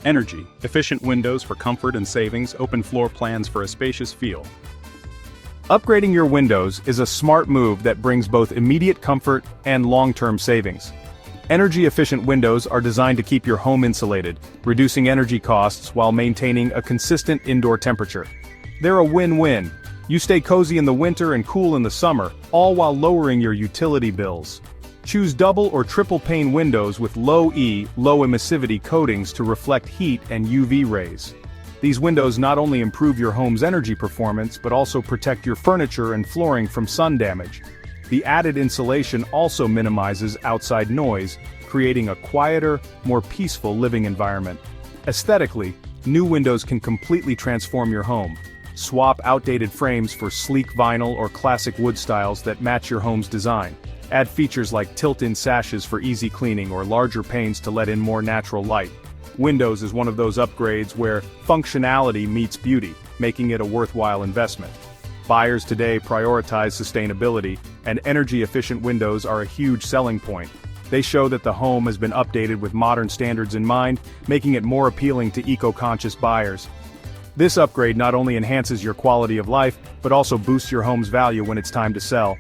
Energy, efficient windows for comfort and savings, open floor plans for a spacious feel. Upgrading your windows is a smart move that brings both immediate comfort and long-term savings. Energy-efficient windows are designed to keep your home insulated, reducing energy costs while maintaining a consistent indoor temperature. They're a win-win. You stay cozy in the winter and cool in the summer, all while lowering your utility bills. Choose double or triple pane windows with low-E, low-emissivity coatings to reflect heat and UV rays. These windows not only improve your home's energy performance but also protect your furniture and flooring from sun damage. The added insulation also minimizes outside noise, creating a quieter, more peaceful living environment. Aesthetically, new windows can completely transform your home. Swap outdated frames for sleek vinyl or classic wood styles that match your home's design. Add features like tilt-in sashes for easy cleaning or larger panes to let in more natural light. Windows is one of those upgrades where functionality meets beauty, making it a worthwhile investment. Buyers today prioritize sustainability, and energy-efficient windows are a huge selling point. They show that the home has been updated with modern standards in mind, making it more appealing to eco-conscious buyers. This upgrade not only enhances your quality of life, but also boosts your home's value when it's time to sell.